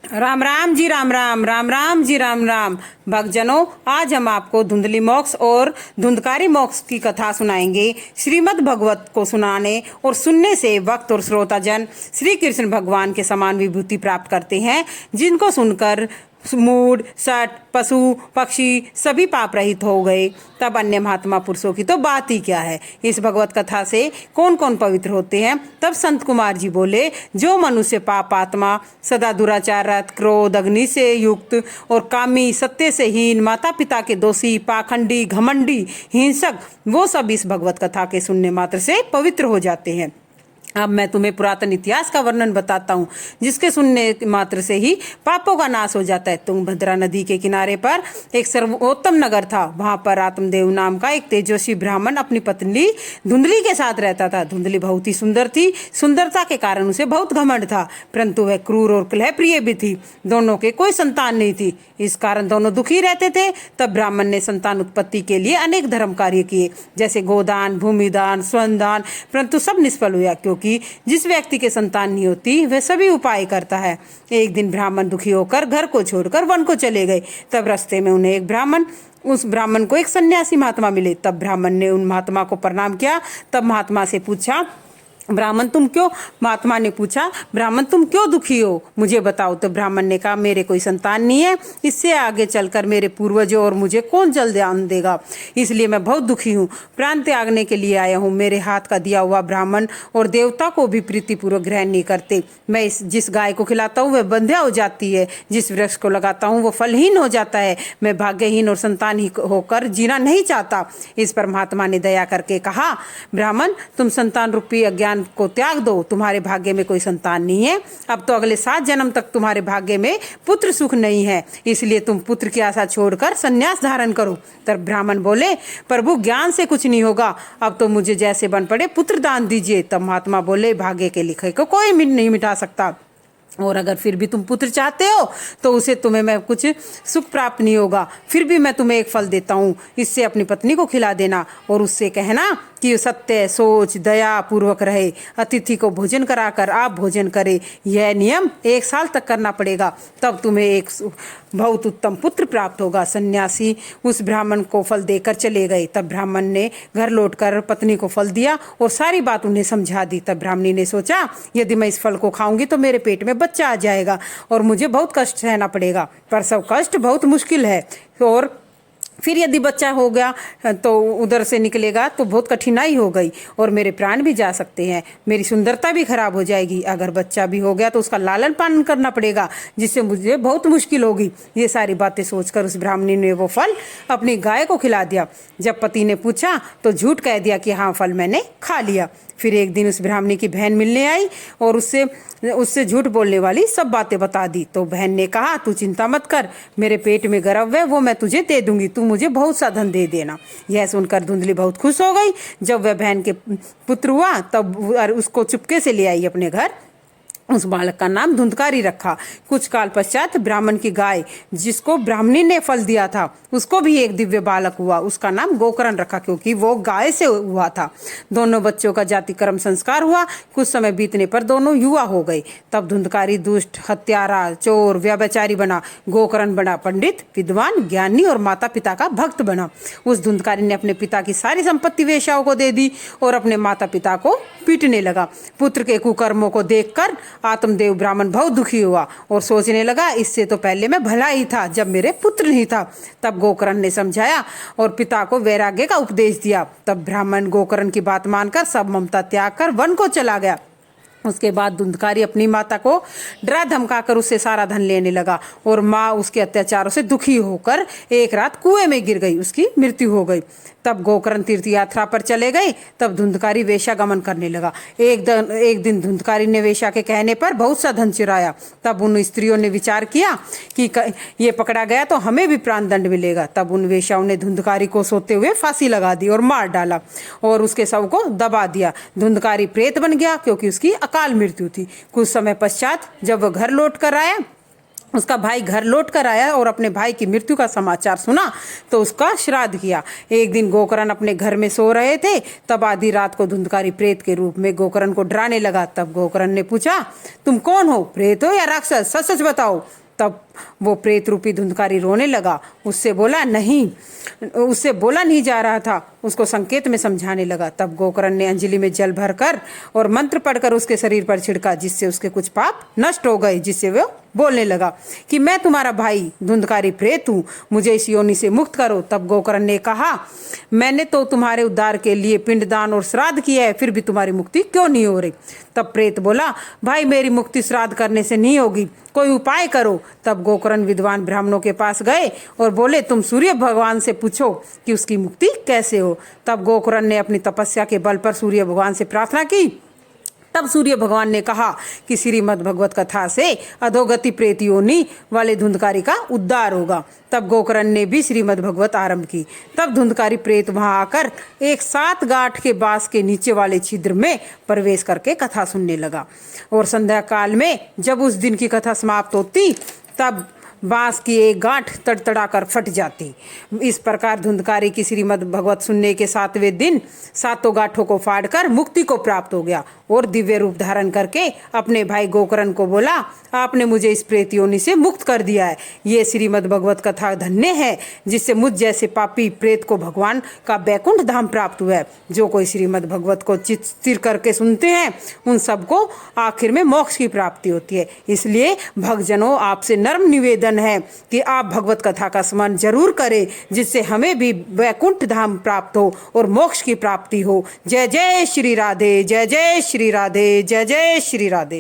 राम राम जी, राम राम, राम राम जी, राम राम। भक्तजनों, आज हम आपको धुंधली मोक्ष और धुंधकारी मोक्ष की कथा सुनाएंगे। श्रीमद् भगवत को सुनाने और सुनने से भक्त और श्रोताजन श्री कृष्ण भगवान के समान विभूति प्राप्त करते हैं, जिनको सुनकर मूढ़, सट, पशु पक्षी सभी पाप रहित हो गए। तब अन्य महात्मा पुरुषों की तो बात ही क्या है। इस भगवत कथा से कौन कौन पवित्र होते हैं। तब संत कुमार जी बोले, जो मनुष्य पाप आत्मा, सदा दुराचारत, क्रोध, अग्नि से युक्त और कामी, सत्य से हीन, माता पिता के दोषी, पाखंडी, घमंडी, हिंसक, वो सब इस भगवत कथा के सुनने मात्र से पवित्र हो जाते हैं। अब मैं तुम्हें पुरातन इतिहास का वर्णन बताता हूँ, जिसके सुनने मात्र से ही पापों का नाश हो जाता है। तुंगभद्रा नदी के किनारे पर एक सर्वोत्तम नगर था। वहां पर आत्मदेव नाम का एक तेजस्वी ब्राह्मण अपनी पत्नी धुंधली के साथ रहता था। धुंधली बहुत ही सुंदर थी। सुंदरता के कारण उसे बहुत घमंड था, परंतु वह क्रूर और कलह प्रिय भी थी। दोनों के कोई संतान नहीं थी, इस कारण दोनों दुखी रहते थे। तब ब्राह्मण ने संतान उत्पत्ति के लिए अनेक धर्म कार्य किए, जैसे गोदान, भूमिदान, स्वदान, परंतु सब निष्फल हुआ, क्योंकि जिस व्यक्ति के संतान नहीं होती वह सभी उपाय करता है। एक दिन ब्राह्मण दुखी होकर घर को छोड़कर वन को चले गए। तब रास्ते में उन्हें उस ब्राह्मण को एक सन्यासी महात्मा मिले। तब ब्राह्मण ने उन महात्मा को प्रणाम किया। तब महात्मा से पूछा, ब्राह्मण तुम क्यों दुखी हो, मुझे बताओ। तो ब्राह्मण ने कहा, मेरे कोई संतान नहीं है, इससे आगे चलकर मेरे पूर्वजों और मुझे कौन जल दान देगा, इसलिए मैं बहुत दुखी हूँ। प्राण त्यागने के लिए आया हूँ। मेरे हाथ का दिया हुआ ब्राह्मण और देवता को भी प्रीतिपूर्वक ग्रहण नहीं करते। मैं जिस गाय को खिलाता हूँ वह बंध्या हो जाती है, जिस वृक्ष को लगाता हूँ वो फलहीन हो जाता है। मैं भाग्यहीन और संतानहीन होकर जीना नहीं चाहता। इस पर महात्मा ने दया करके कहा, ब्राह्मण तुम संतान रूपी अज्ञान को त्याग दो। तुम्हारे भाग्य में कोई संतान नहीं है। अब तो अगले 7 जन्म तक तुम्हारे भाग्य में पुत्र सुख नहीं है, इसलिए तुम पुत्र की आशा छोड़कर संन्यास धारण करो। तब ब्राह्मण बोले, प्रभु ज्ञान से कुछ नहीं होगा, अब तो मुझे जैसे बन पड़े पुत्र दान दीजिए। तब महात्मा बोले, भाग्य के लिखे को कोई नहीं मिटा सकता, और अगर फिर भी तुम पुत्र चाहते हो तो उसे तुम्हें मैं कुछ सुख प्राप्त नहीं होगा। फिर भी मैं तुम्हें एक फल देता हूँ, इससे अपनी पत्नी को खिला देना और उससे कहना कि सत्य, सोच, दया पूर्वक रहे। अतिथि को भोजन कराकर आप भोजन करें। यह नियम 1 साल तक करना पड़ेगा, तब तुम्हें एक बहुत उत्तम पुत्र प्राप्त होगा। सन्यासी उस ब्राह्मण को फल देकर चले गए। तब ब्राह्मण ने घर लौटकर पत्नी को फल दिया और सारी बात उन्हें समझा दी। तब ब्राह्मणी ने सोचा, यदि मैं इस फल को खाऊंगी तो मेरे पेट में बच्चा आ जाएगा और मुझे बहुत कष्ट सहना पड़ेगा, पर सब कष्ट बहुत मुश्किल है, और फिर यदि बच्चा हो गया तो उधर से निकलेगा तो बहुत कठिनाई हो गई और मेरे प्राण भी जा सकते हैं, मेरी सुंदरता भी खराब हो जाएगी। अगर बच्चा भी हो गया तो उसका लालन पालन करना पड़ेगा, जिससे मुझे बहुत मुश्किल होगी। ये सारी बातें सोचकर उस ब्राह्मणी ने वो फल अपनी गाय को खिला दिया। जब पति ने पूछा तो झूठ कह दिया कि हाँ, फल मैंने खा लिया। फिर एक दिन उस ब्राह्मणी की बहन मिलने आई और उससे झूठ बोलने वाली सब बातें बता दी। तो बहन ने कहा, तू चिंता मत कर, मेरे पेट में गर्भ है वो मैं तुझे दे दूंगी, तू मुझे बहुत सा धन दे देना। यह सुनकर धुंधली बहुत खुश हो गई। जब वह बहन के पुत्र हुआ तब उसको चुपके से ले आई अपने घर। उस बालक का नाम धुंधकारी रखा। कुछ काल पश्चात ब्राह्मण की गाय, जिसको ब्राह्मणी ने फल दिया था, उसको भी एक दिव्य बालक हुआ। उसका नाम गोकर्ण रखा, क्योंकि वो गाय से हुआ था। दोनों बच्चों का जाति कर्म संस्कार हुआ। कुछ समय बीतने पर दोनों युवा हो गए। तब धुंधकारी दुष्ट, हत्यारा, चोर, व्यभिचारी बना। गोकर्ण बना पंडित, विद्वान, ज्ञानी और माता पिता का भक्त बना। उस धुंधकारी ने अपने पिता की सारी संपत्ति वेश्याओं को दे दी और अपने माता पिता को पीटने लगा। पुत्र के कुकर्मों को देखकर आत्मदेव ब्राह्मण बहुत दुखी हुआ और सोचने लगा, इससे तो पहले मैं भला ही था जब मेरे पुत्र नहीं था। तब गोकर्ण ने समझाया और पिता को वैराग्य का उपदेश दिया। तब ब्राह्मण गोकर्ण की बात मानकर सब ममता त्याग कर वन को चला गया। उसके बाद धुंधकारी अपनी माता को डरा धमकाकर उससे सारा धन लेने लगा और माँ उसके अत्याचारों से दुखी होकर एक रात कुएं में गिर गई, उसकी मृत्यु हो गई। तब गोकर्ण तीर्थ यात्रा पर चले गए। तब धुंधकारी वेश्यागमन करने लगा। एक दिन धुंधकारी ने वेश्या के कहने पर बहुत सा धन चुराया। तब उन स्त्रियों ने विचार किया कि ये पकड़ा गया तो हमें भी प्राण दंड मिलेगा। तब उन वेश्याओं ने धुंधकारी को सोते हुए फांसी लगा दी और मार डाला और उसके शव को दबा दिया। धुंधकारी प्रेत बन गया, क्योंकि उसकी अकाल मृत्यु थी। कुछ समय पश्चात जब वह घर लौट कर आया उसका भाई घर लौट कर आया और अपने भाई की मृत्यु का समाचार सुना तो उसका श्राद्ध किया। एक दिन गोकर्ण अपने घर में सो रहे थे, तब आधी रात को धुंधकारी प्रेत के रूप में गोकर्ण को डराने लगा। तब गोकर्ण ने पूछा, तुम कौन हो, प्रेत हो या राक्षस, सच सच बताओ। तब वो प्रेत रूपी धुंधकारी रोने लगा। उससे बोला नहीं जा रहा था, उसको संकेत में समझाने लगा। तब गोकर्ण ने अंजलि में जल भरकर और मंत्र पढ़कर उसके शरीर पर छिड़का, जिससे उसके कुछ पाप नष्ट हो गए, जिससे वो बोलने लगा कि मैं तुम्हारा भाई धुंधकारी प्रेत हूँ, मुझे इस योनि से मुक्त करो। तब गोकर्ण ने कहा, मैंने तो तुम्हारे उद्धार के लिए पिंडदान और श्राद्ध किया है, फिर भी तुम्हारी मुक्ति क्यों नहीं हो रही। तब प्रेत बोला, भाई मेरी मुक्ति श्राद्ध करने से नहीं होगी, कोई उपाय करो। तब गोकर्ण विद्वान ब्राह्मणों के पास गए और बोले, तुम सूर्य भगवान से पूछो कि उसकी मुक्ति कैसे हो। तब गोकर्ण ने अपनी तपस्या के बल पर सूर्य भगवान से प्रार्थना की। तब सूर्य भगवान ने कहा कि श्रीमद् भगवत कथा से अधोगति प्रेत योनि वाले धुंधकारी का उद्धार होगा। तब गोकर्ण ने भी श्रीमद् भगवत आरंभ की। तब धुंधकारी प्रेत वहां आकर एक 7 गांठ के बांस के नीचे वाले छिद्र में प्रवेश करके कथा सुनने लगा। और संध्या काल में जब उस दिन की कथा समाप्त होती, तब बांस की एक गांठ तड़तड़ाकर फट जाती। इस प्रकार धुंधकारी की श्रीमद् भगवत सुनने के 7वें दिन 7 गांठों को फाड़कर मुक्ति को प्राप्त हो गया और दिव्य रूप धारण करके अपने भाई गोकर्ण को बोला, आपने मुझे इस प्रेत योनि से मुक्त कर दिया है। ये श्रीमद् भगवत कथा धन्य है, जिससे मुझ जैसे पापी प्रेत को भगवान का बैकुंठ धाम प्राप्त हुआ है। जो कोई श्रीमद् भगवत को चित्त स्थिर करके सुनते हैं, उन सबको आखिर में मोक्ष की प्राप्ति होती है। इसलिए भक्तजनों, आपसे नर्म निवेदन है कि आप भगवत कथा का स्मरण जरूर करें, जिससे हमें भी वैकुंठ धाम प्राप्त हो और मोक्ष की प्राप्ति हो। जय जय श्री राधे, जय जय श्री राधे, जय जय श्री राधे।